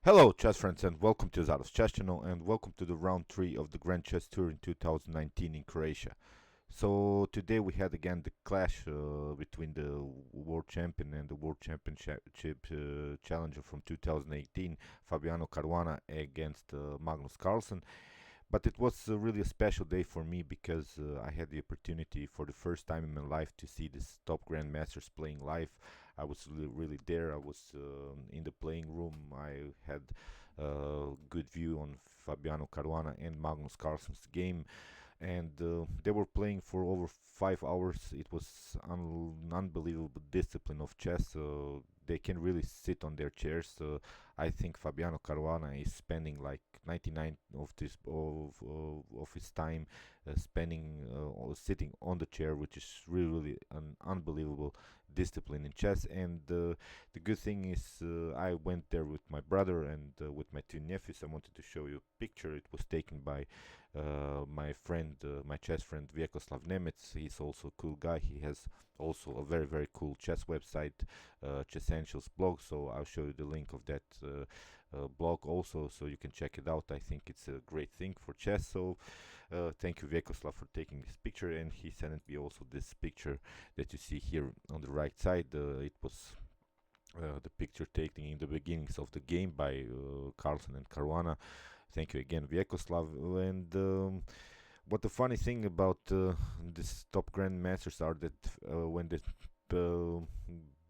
Hello, chess friends, and welcome to Zarov's Chess Channel, and welcome to the round 3 of the Grand Chess Tour in 2019 in Croatia. So today we had again the clash between the world champion and the world championship challenger from 2018, Fabiano Caruana, against Magnus Carlsen. But it was really a special day for me because I had the opportunity for the first time in my life to see this top grandmasters playing live. I was really there. I was in the playing room. I had a good view on Fabiano Caruana and Magnus Carlsen's game, and they were playing for over 5 hours. It was an unbelievable discipline of chess. They can really sit on their chairs. I think Fabiano Caruana is spending like 99 of his time spending or sitting on the chair, which is really an unbelievable discipline in chess. And the good thing is, I went there with my brother and with my two nephews. I wanted to show you a picture. It was taken by my friend, my chess friend Vyacheslav Nemec. He's also a cool guy. He has also a very cool chess website, Chessentials blog. So I'll show you the link of that blog also, so you can check it out. I think it's a great thing for chess. So thank you, Vyacheslav, for taking this picture, and he sent me also this picture that you see here on the right side. It was the picture taken in the beginnings of the game by Carlsen and Caruana. Thank you again, Vyacheslav. And what the funny thing about this top grandmasters are that when the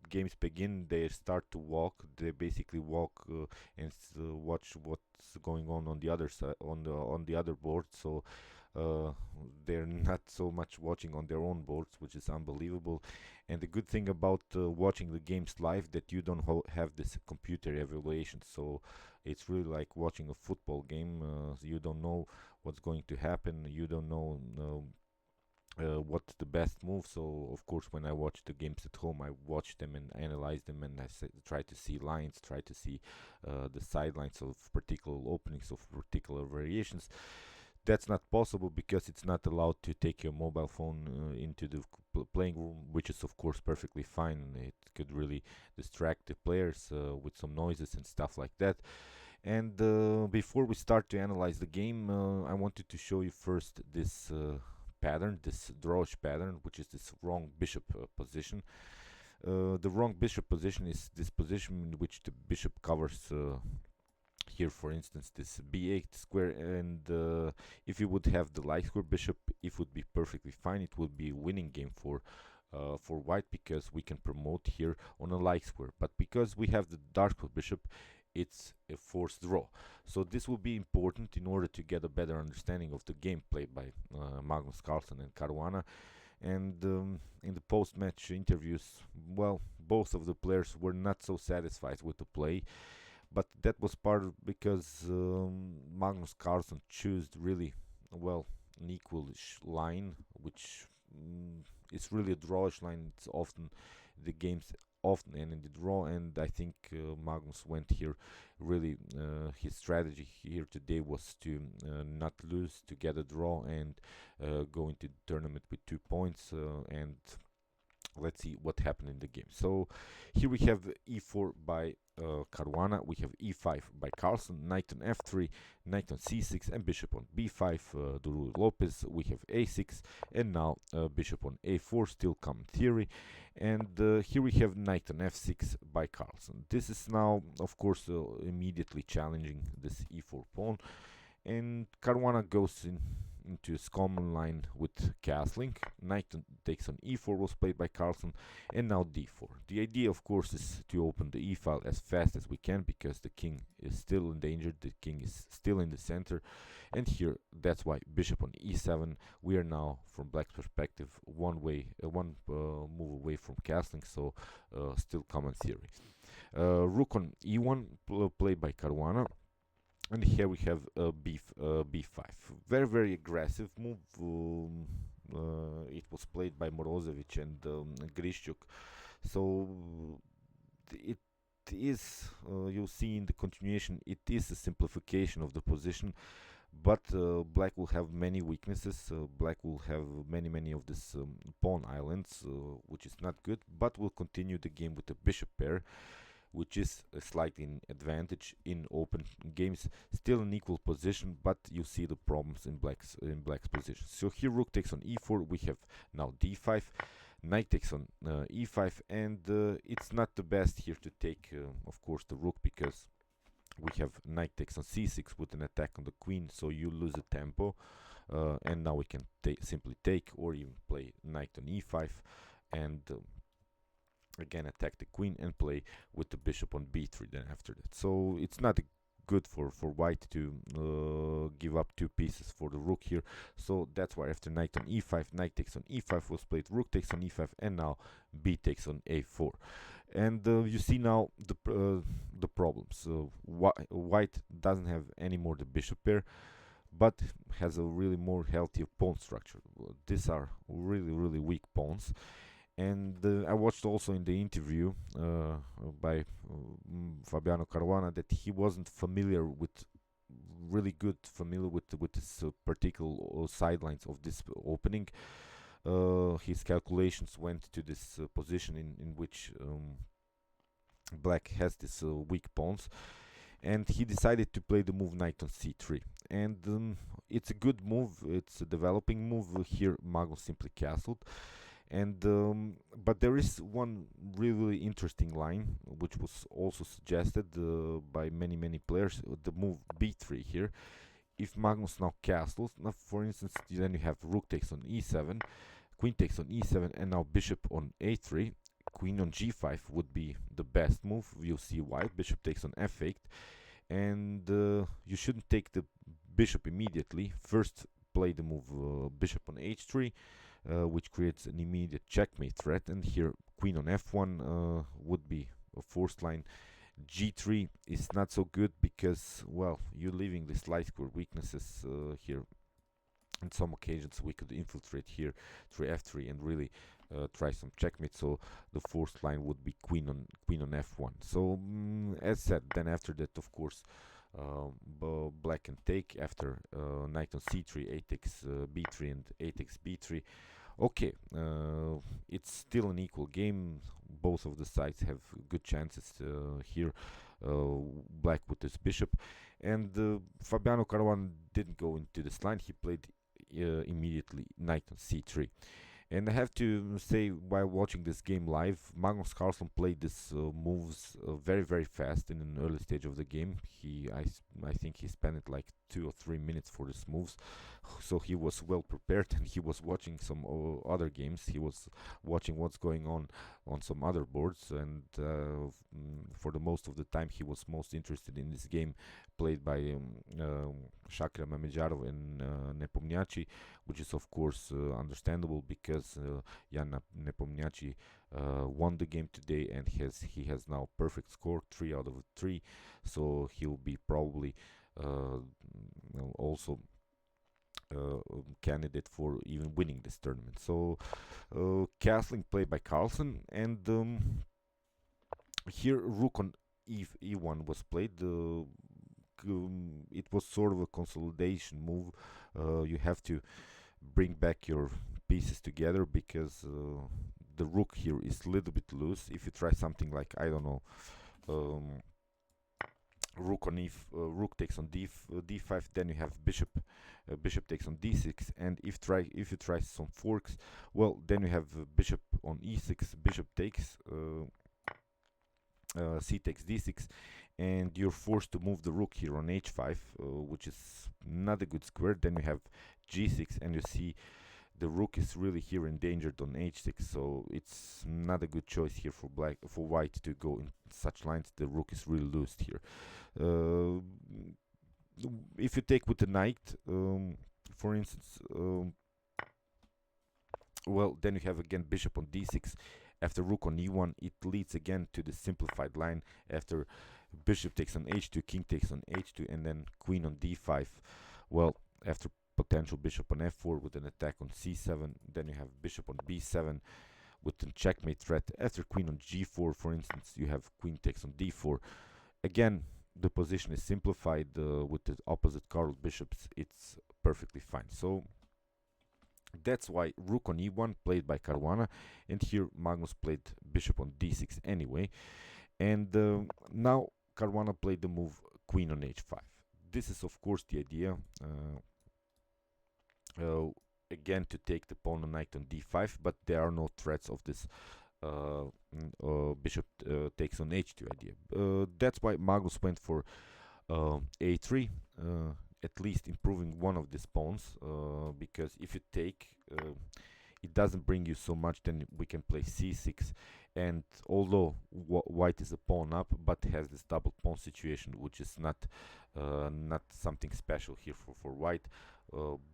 games begin, they start to walk. They basically walk and watch what's going on the other side, on the other board. So uh, they're not so much watching on their own boards, which is unbelievable. And the good thing about watching the games live, that you don't have this computer evaluation. So it's really like watching a football game. You don't know what's going to happen. You don't know. What's the best move. So of course, when I watch the games at home, I watch them and analyze them, and try to see lines, try to see the sidelines of particular openings, of particular variations. That's not possible because it's not allowed to take your mobile phone into the playing room, which is of course perfectly fine. It could really distract the players with some noises and stuff like that. And before we start to analyze the game, I wanted to show you first this pattern, this drawish pattern, which is this wrong bishop position. The wrong bishop position is this position in which the bishop covers here, for instance, this b8 square, and if you would have the light square bishop, it would be perfectly fine. It would be a winning game for white, because we can promote here on a light square. But because we have the dark square bishop, it's a forced draw. So this will be important in order to get a better understanding of the game played by Magnus Carlsen and Caruana. And in the post-match interviews, well, both of the players were not so satisfied with the play, but that was part of because Magnus Carlsen chose really well an equalish line, which is really a drawish line. It's often the games often end in the draw, and I think Magnus went here really. His strategy here today was to not lose, to get a draw, and go into the tournament with 2 points. And let's see what happened in the game. So here we have e4 by Caruana, we have e5 by Carlsen, knight on f3, knight on c6, and bishop on b5, Duru Lopez. We have a6, and now bishop on a4, still common theory. And here we have knight on f6 by Carlsen. This is now, of course, immediately challenging this e4 pawn, and Caruana goes into his common line with castling. Knight takes on e4 was played by Carlsen, and now d4. The idea, of course, is to open the e file as fast as we can, because the king is still endangered, the king is still in the center, and here that's why bishop on e7. We are now, from black's perspective, one move away from castling, so still common theory. Rook on e1 played by Caruana. And here we have b5. Very aggressive move. It was played by Morozovic and Grishchuk. So it is, you'll see in the continuation, it is a simplification of the position. But black will have many weaknesses. Black will have many of these pawn islands, which is not good. But will continue the game with the bishop pair, which is a slight advantage in open games. Still an equal position, but you see the problems in black's position. So here rook takes on e4. We have now d5. Knight takes on e5, and it's not the best here to take, of course, the rook, because we have knight takes on c6 with an attack on the queen, so you lose the tempo. And now we can simply take, or even play knight on e5, and again attack the queen and play with the bishop on b3 then after that. So it's not good for white to give up two pieces for the rook here. So that's why after knight on e5, knight takes on e5 was played, rook takes on e5, and now b takes on a4. And you see now the problems. White doesn't have any more the bishop pair, but has a really more healthy pawn structure. These are really weak pawns. And I watched also in the interview by Fabiano Caruana that he wasn't familiar with this particular sidelines of this opening. His calculations went to this position in which black has these weak pawns, and he decided to play the move knight on c3. And it's a good move, it's a developing move. Here Magnus simply castled. And but there is one really interesting line which was also suggested by many players, the move b3 here. If Magnus now castles, now for instance, then you have rook takes on e7, queen takes on e7, and now bishop on a3. Queen on g5 would be the best move. You'll see why. Bishop takes on f8, and you shouldn't take the bishop immediately. First play the move bishop on h3, which creates an immediate checkmate threat, and here queen on f1 would be a forced line. g3 is not so good because, well, you're leaving the light square weaknesses here. On some occasions we could infiltrate here through f3 and really try some checkmate, so the forced line would be queen on f1. So as said, then after that, of course, black can take after knight on c3, a takes b3, and a takes b3. Okay, it's still an equal game. Both of the sides have good chances here. Black with his bishop, and Fabiano Caruana didn't go into this line. He played immediately knight on c3. And I have to say, while watching this game live, Magnus Carlsen played these moves very fast in an early stage of the game. I think he spent it like 2 or 3 minutes for these moves, so he was well prepared, and he was watching some other games. He was watching what's going on some other boards, and for the most of the time he was most interested in this game played by Shakira Mamedyarov and Nepomniachtchi, which is of course understandable because Jan Nepomniachtchi won the game today, and he has now perfect score, 3 out of 3, so he'll be probably also candidate for even winning this tournament. So castling played by Carlsen, and here rook on e1 was played. It was sort of a consolidation move. You have to bring back your pieces together because the rook here is a little bit loose. If you try something like, I don't know, rook takes on d5, then you have bishop takes on d6, and if you try some forks, well, then you have bishop on e6, bishop takes, c takes d6, and you're forced to move the rook here on h5, which is not a good square. Then you have g6, and you see the rook is really here endangered on h6, so it's not a good choice here for white to go in such lines. The rook is really loose here. If you take with the knight, for instance, well, then you have again bishop on d6. After rook on e1, it leads again to the simplified line. After bishop takes on h2, king takes on h2, and then queen on d5. Well, after potential bishop on f4 with an attack on c7, then you have bishop on b7 with a checkmate threat. After queen on g4, for instance, you have queen takes on d4. Again, the position is simplified with the opposite colored bishops. It's perfectly fine. So that's why rook on e1 played by Caruana, and here Magnus played bishop on d6 anyway. And now Caruana played the move queen on h5. This is of course the idea. Uh, Again, to take the pawn on knight on d5, but there are no threats of this bishop takes on h2 idea. That's why Magnus went for a3, at least improving one of these pawns, because if you take, it doesn't bring you so much. Then we can play c6, and although white is a pawn up, but has this double pawn situation, which is not something special here for white.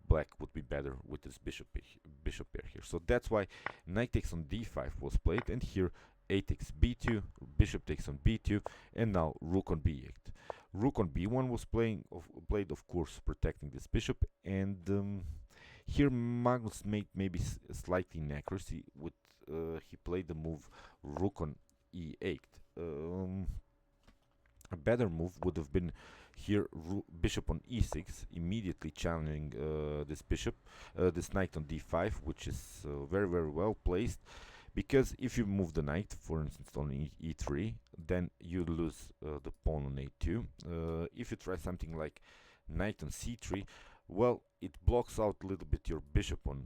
Black would be better with this bishop pair here. So that's why knight takes on d5 was played, and here a takes b2, bishop takes on b2, and now rook on b8. Rook on b1 was played, of course, protecting this bishop, and here Magnus made maybe slightly inaccuracy with he played the move rook on e8. A better move would have been here bishop on e6, immediately challenging this knight on d5, which is very very well placed. Because if you move the knight, for instance, on e3, then you lose the pawn on a2. If you try something like knight on c3, well, it blocks out a little bit your bishop on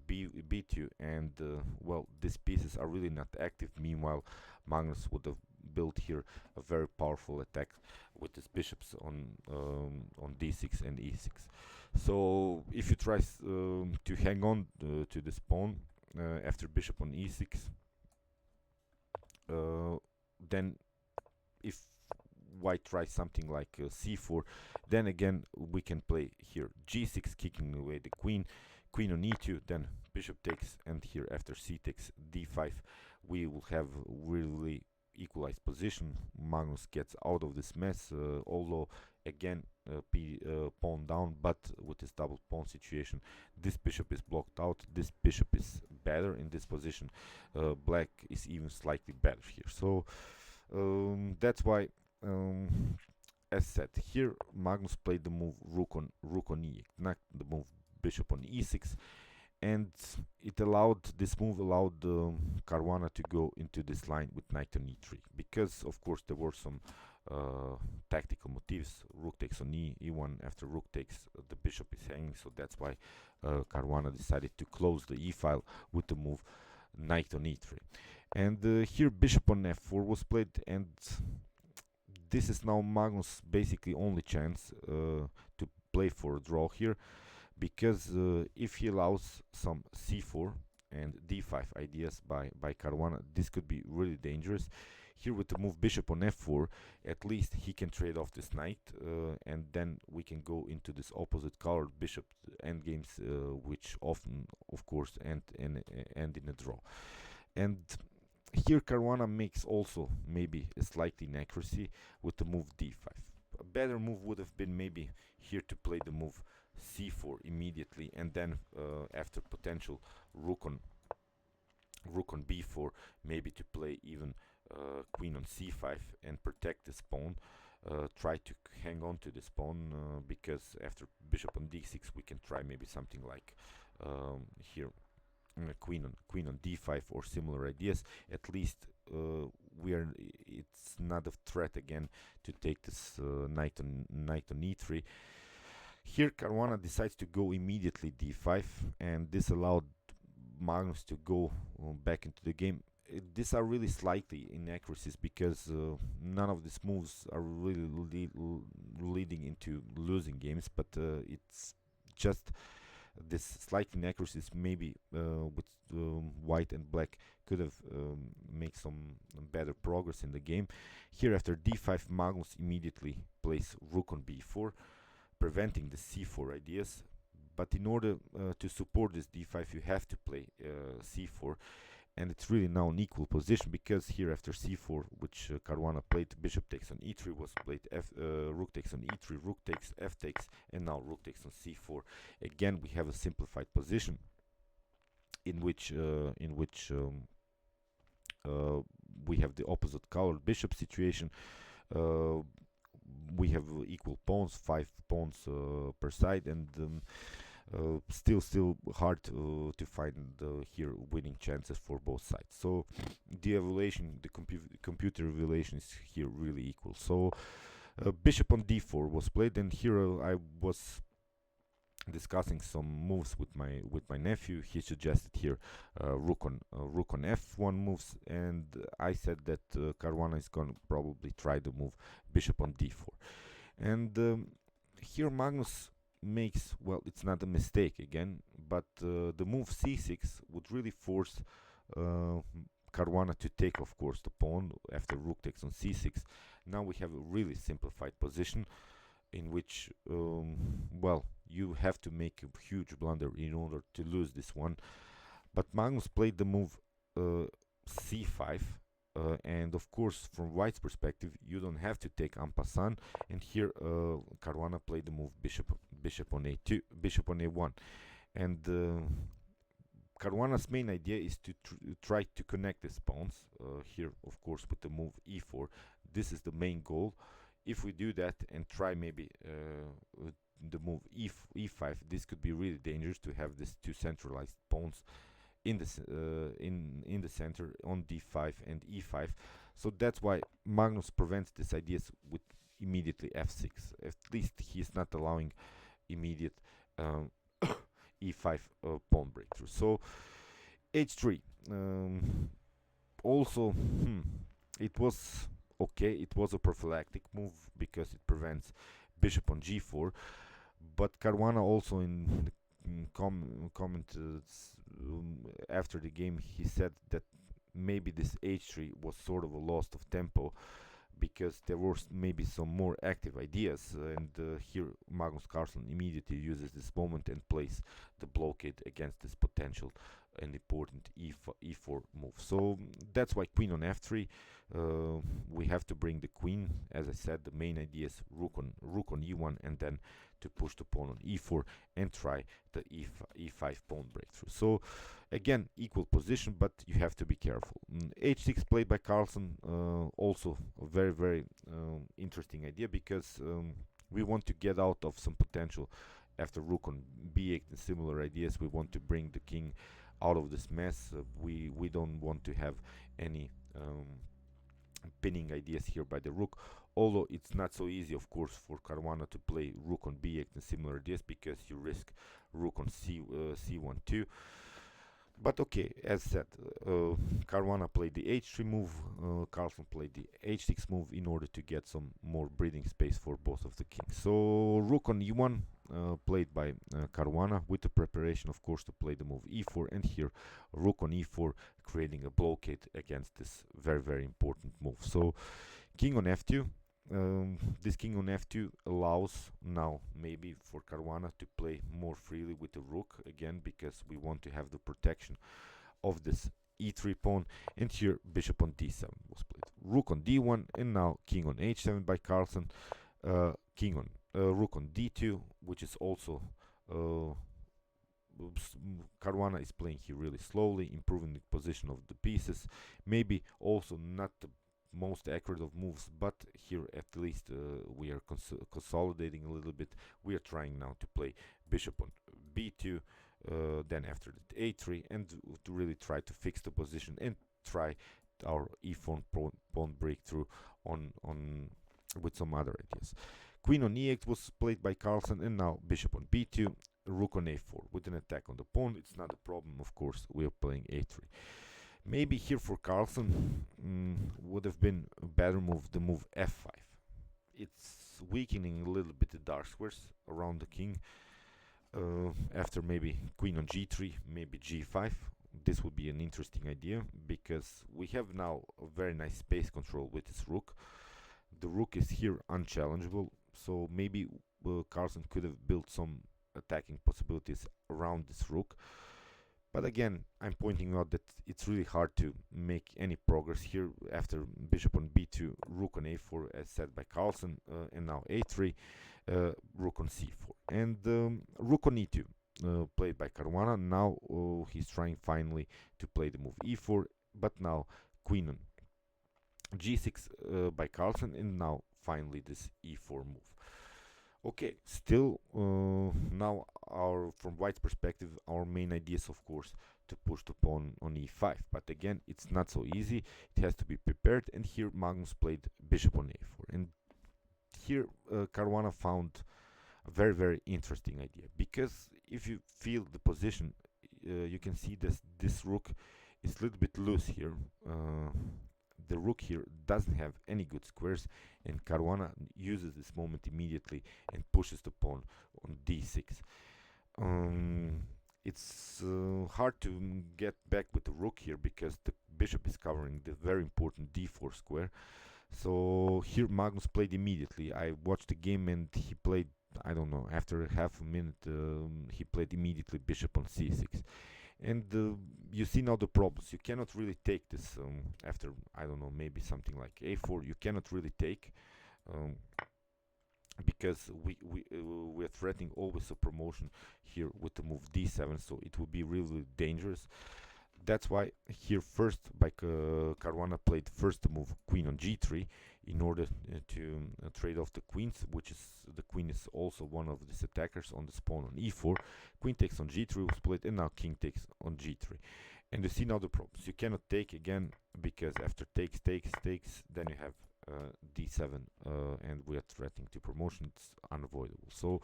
b2, and well, these pieces are really not active. Meanwhile, Magnus would have built here a very powerful attack with his bishops on d6 and e6. So if you try to hang on to this pawn after bishop on e6, then if white tries something like c4, then again we can play here g6, kicking away the queen on e2, then bishop takes, and here after c takes d5, we will have really equalized position. Magnus gets out of this mess, although again pawn down, but with this double pawn situation, this bishop is blocked out. This bishop is better in this position. Black is even slightly better here. So that's why, as said, here Magnus played the move rook on e8, not the move bishop on e6, and this move allowed Caruana to go into this line with knight on e3, because of course there were some tactical motives. Rook takes on e1. After rook takes, the bishop is hanging, so that's why Caruana decided to close the e file with the move knight on e3. And here bishop on f4 was played, and this is now Magnus' basically only chance to play for a draw here, because if he allows some c4 and d5 ideas by Caruana, this could be really dangerous. Here with the move bishop on f4, at least he can trade off this knight, and then we can go into this opposite colored bishop endgames, which often, of course, end in a draw. And here Caruana makes also maybe a slight inaccuracy with the move d5. A better move would have been maybe here to play the move c4 immediately, and then after potential rook on b4, maybe to play even queen on c5 and protect this pawn. Try to hang on to this pawn, because after bishop on d6 we can try maybe something like here queen on d5 or similar ideas. At least it's not a threat again to take this knight on e3. Here Caruana decides to go immediately d5, and this allowed Magnus to go back into the game. These are really slightly inaccuracies, because none of these moves are really leading into losing games, but it's just this slight inaccuracies. Maybe with white and black could have made some better progress in the game. Here after d5, Magnus immediately plays rook on b4, preventing the c4 ideas. But in order to support this d5, you have to play c4, and it's really now an equal position, because here after c4, which Caruana played, bishop takes on e3 was played, rook takes on e3, rook takes, f takes, and now rook takes on c4. Again, we have a simplified position in which we have the opposite colored bishop situation. We have equal pawns, 5 pawns per side, and Still hard to find here winning chances for both sides. So the evaluation, the computer evaluation is here really equal. So bishop on d4 was played, and here I was discussing some moves with my nephew. He suggested here rook on f1 moves, and I said that Caruana is going to probably try the move bishop on d4. And here Magnus makes, well, it's not a mistake again, but the move c6 would really force Caruana to take, of course, the pawn after rook takes on c6. Now we have a really simplified position in which, well, you have to make a huge blunder in order to lose this one. But Magnus played the move c5, and of course, from White's perspective, you don't have to take en passant. And here, Caruana played the move bishop on a2, bishop on a1, and Caruana's main idea is to try to connect these pawns. Here, of course, with the move e4. This is the main goal. If we do that and try maybe the move e5, this could be really dangerous to have these two centralized pawns in the center on d5 and e5. So that's why Magnus prevents these ideas with immediately f6. At least he's not allowing immediate e5 pawn breakthrough. So h3. Also, it was okay. It was a prophylactic move because it prevents bishop on g4. But Caruana also in the comment after the game, he said that maybe this h3 was sort of a loss of tempo because there were maybe some more active ideas, and here Magnus Carlsen immediately uses this moment and plays the blockade against this potential and important e4 move. So that's why queen on f3. We have to bring the queen. As I said, the main idea is rook on e1, and then to push the pawn on e4 and try the e5 pawn breakthrough. So again, equal position, but you have to be careful. h6 played by Carlsen, also a very interesting idea, because we want to get out of some potential after rook on b8 and similar ideas. We want to bring the king out of this mess. We don't want to have any pinning ideas here by the rook, although it's not so easy, of course, for Caruana to play rook on b8 and similar ideas, because you risk rook on c1 too. But okay, as said, Caruana played the h3 move, Carlsen played the h6 move in order to get some more breathing space for both of the kings. So rook on e1 played by Caruana, with the preparation, of course, to play the move e4, and here rook on e4, creating a blockade against this very important move. So king on f2. This king on f2 allows now maybe for Caruana to play more freely with the rook again, because we want to have the protection of this e3 pawn. And here bishop on d7 was played, rook on d1, and now king on h7 by Carlsen, king on rook on d2, which is also Caruana is playing here really slowly, improving the position of the pieces. Maybe also not the most accurate of moves, but here at least we are consolidating a little bit. We are trying now to play bishop on b2, then after that a3, and to really try to fix the position and try our e4 pawn breakthrough on with some other ideas. Queen on e8 was played by Carlsen, and now bishop on b2, rook on a4 with an attack on the pawn. It's not a problem, of course. We are playing a3. Maybe here for Carlsen would have been a better move, the move f5. It's weakening a little bit the dark squares around the king. After maybe queen on g3, maybe g5. This would be an interesting idea, because we have now a very nice space control with this rook. The rook is here unchallengeable, so maybe Carlsen could have built some attacking possibilities around this rook. But again, I'm pointing out that it's really hard to make any progress here after bishop on b2, rook on a4, as said by Carlsen, and now a3, rook on c4, and rook on e2, played by Caruana. Now he's trying finally to play the move e4, but now queen on g6 by Carlsen, and now finally this e4 move. Okay, still now our from white's perspective, our main idea is of course to push the pawn on e5. But again, it's not so easy. It has to be prepared. And here Magnus played bishop on a4. And here Caruana found a very interesting idea, because if you feel the position, you can see this rook is a little bit loose here. The rook here doesn't have any good squares, and Caruana uses this moment immediately and pushes the pawn on d6. It's hard to get back with the rook here because the bishop is covering the very important d4 square. So here Magnus played immediately. I watched the game and he played, I don't know, after half a minute he played immediately bishop on c6. And you see now the problems. You cannot really take this after, I don't know, maybe something like a4. You cannot really take because we're threatening always a promotion here with the move d7, so it would be really dangerous. That's why here first by Caruana played first the move queen on g3 in order to trade off the queens, which is the queen is also one of these attackers on this pawn on e4. Queen takes on g3 was played, and now king takes on g3. And you see now the problems. You cannot take again because after takes, then you have d7 and we are threatening to promotion. It's unavoidable. So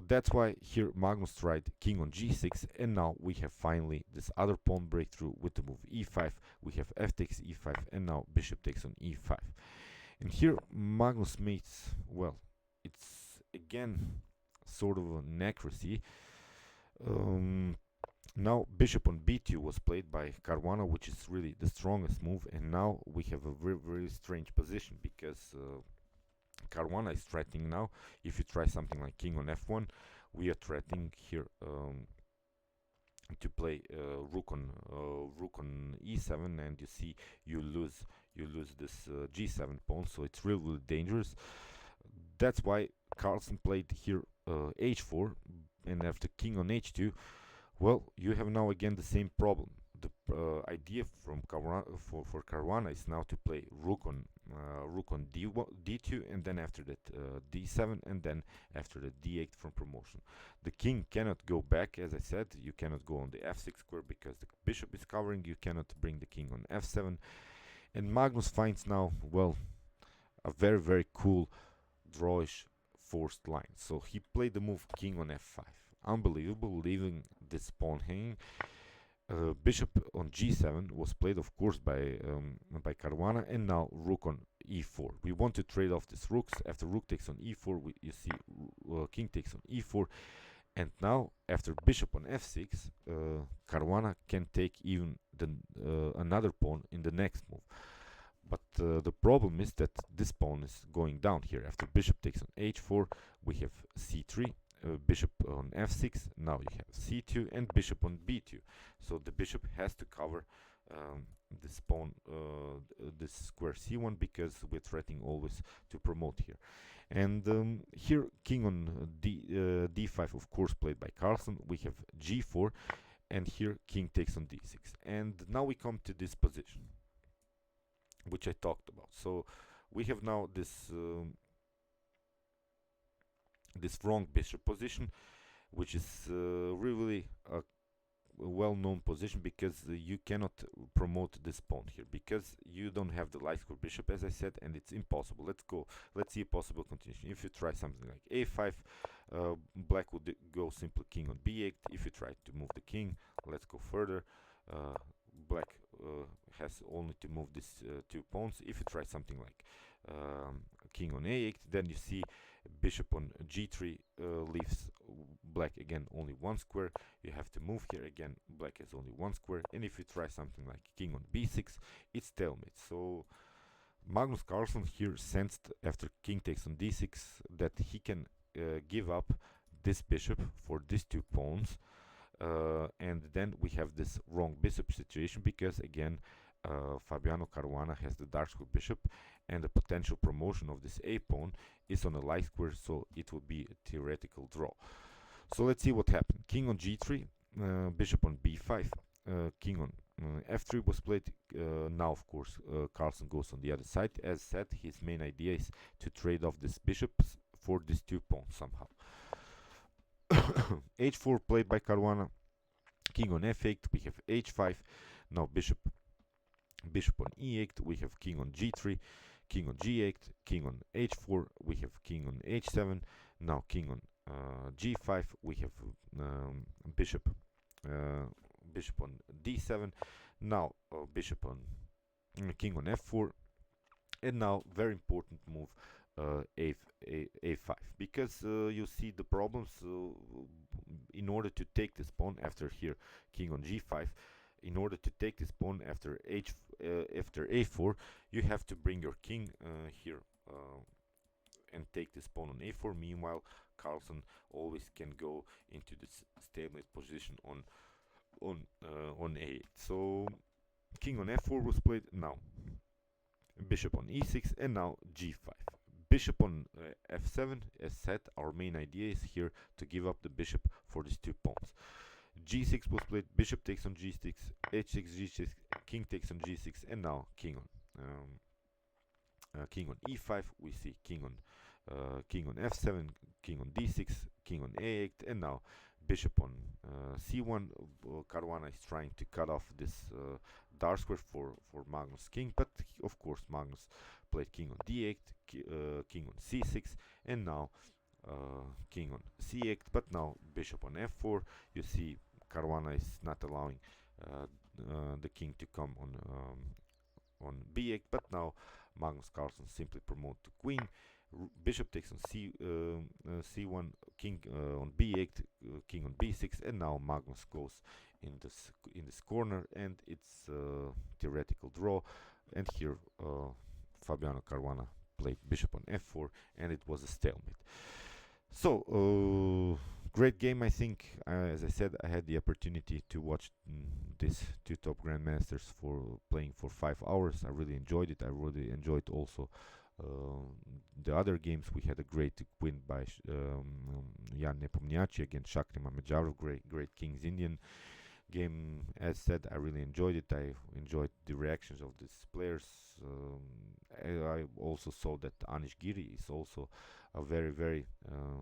that's why here Magnus tried king on g6, and now we have finally this other pawn breakthrough with the move e5. We have f takes e5, and now bishop takes on e5. And here Magnus makes, well, it's again sort of an accuracy. Now bishop on b2 was played by Caruana, which is really the strongest move, and now we have a very strange position because Caruana is threatening now. If you try something like king on f1, we are threatening here to play rook on e7, and you see you lose this g7 pawn, so it's really dangerous. That's why Carlsen played here h4, and after king on h2, well, you have now again the same problem. The idea from for Caruana is now to play rook on d2, and then after that d7, and then after that d8 from promotion. The king cannot go back, as I said. You cannot go on the f6 square because the bishop is covering. You cannot bring the king on f7, and Magnus finds now, well, a very cool drawish forced line. So he played the move king on f5. Unbelievable, leaving this pawn hanging. Bishop on g7 was played, of course, by Caruana, and now rook on e4. We want to trade off these rooks. After rook takes on e4, you see king takes on e4, and now after bishop on f6, Caruana can take even another pawn in the next move. But the problem is that this pawn is going down here. After bishop takes on h4, we have c3. Bishop on f6, now you have c2, and bishop on b2. So the bishop has to cover this pawn, this square c1, because we're threatening always to promote here. And here king on d5, of course, played by Carlsen. We have g4, and here king takes on d6. And now we come to this position, which I talked about. So we have now this wrong bishop position, which is really a well-known position, because you cannot promote this pawn here because you don't have the light square bishop, as I said, and it's impossible. Let's see a possible continuation. If you try something like a5, black would go simply king on b8. If you try to move the king, let's go further. Black has only to move these two pawns. If you try something like king on a8, then you see bishop on g3 leaves black again only one square. You have to move here again. Black has only one square. And if you try something like king on b6, it's stalemate. So Magnus Carlsen here sensed after king takes on d6 that he can give up this bishop for these two pawns. And then we have this wrong bishop situation because again Fabiano Caruana has the dark square bishop, and the potential promotion of this a pawn is on a light square, so it would be a theoretical draw. So let's see what happened. King on g3, bishop on b5, king on f3 was played. Now of course Carlsen goes on the other side. As said, his main idea is to trade off these bishops for these 2 pawns somehow. h4 played by Caruana. King on f8, we have h5. Now bishop on e8, we have king on g3, king on g8, king on h4, we have king on h7. Now king on g5, we have bishop on d7. Now bishop on king on f4, and now very important move, a5, because you see the problems. In order to take this pawn after here king on g5, in order to take this pawn after after a4, you have to bring your king here and take this pawn on a4. Meanwhile, Carlsen always can go into this stalemate position on a8. So king on f4 was played. Now bishop on e6, and now g5. Bishop on f7. As said, our main idea is here to give up the bishop for these 2 pawns. g6 was played. Bishop takes on g6, h6, g6, king takes on g6, and now king on e5. We see king on f7, king on d6, king on a8, and now bishop on c1. Caruana is trying to cut off this dark square for Magnus' king, but of course Magnus played king on d8, king on c6, and now king on c8. But now bishop on f4. You see Caruana is not allowing the king to come on b8, but now Magnus Carlsen simply promote to queen. Bishop takes on c1, king on b8, king on b6, and now Magnus goes in this corner, and it's theoretical draw. And here Fabiano Caruana played bishop on f4, and it was a stalemate. So great game, I think. As I said, I had the opportunity to watch these 2 top grandmasters for playing for 5 hours. I really enjoyed it. I really enjoyed also the other games. We had a great win by Jan Nepomniachtchi against Shakri Jozarov, great King's Indian game. As said, I really enjoyed it. I enjoyed the reactions of these players. I also saw that Anish Giri is also a very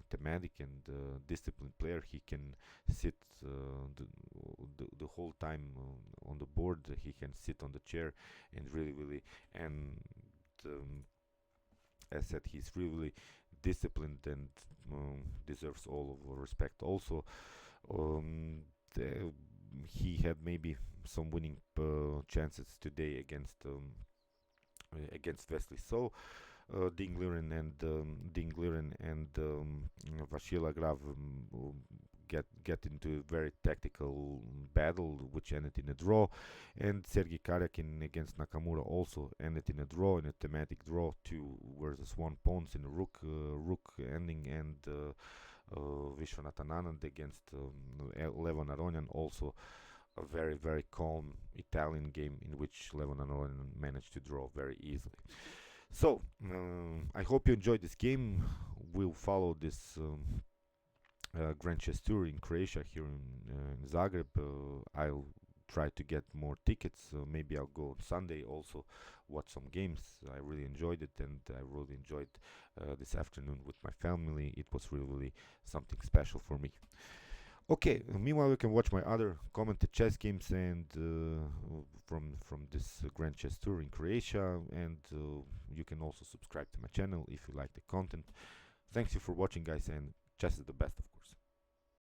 thematic and disciplined player. He can sit the whole time on the board. He can sit on the chair and really and as said, he's really disciplined and deserves all of our respect. Also, he had maybe some winning chances today against Wesley. So Dingliren and Vashila Grav get into a very tactical battle, which ended in a draw, and Sergei Karyakin against Nakamura also ended in a draw, in a thematic draw, 2 versus 1 pawns in a rook ending, and Vishwanathan Anand against Levon Aronian, also a very calm Italian game in which Levon Aronian managed to draw very easily. So I hope you enjoyed this game. We'll follow this Grand Chess Tour in Croatia, here in Zagreb. I'll try to get more tickets. Maybe I'll go on Sunday also, watch some games. I really enjoyed it, and I really enjoyed this afternoon with my family. It was really something special for me. Okay, meanwhile you can watch my other commented chess games and from this Grand Chess Tour in Croatia, and you can also subscribe to my channel if you like the content. Thanks you for watching, guys, and chess is the best, of course.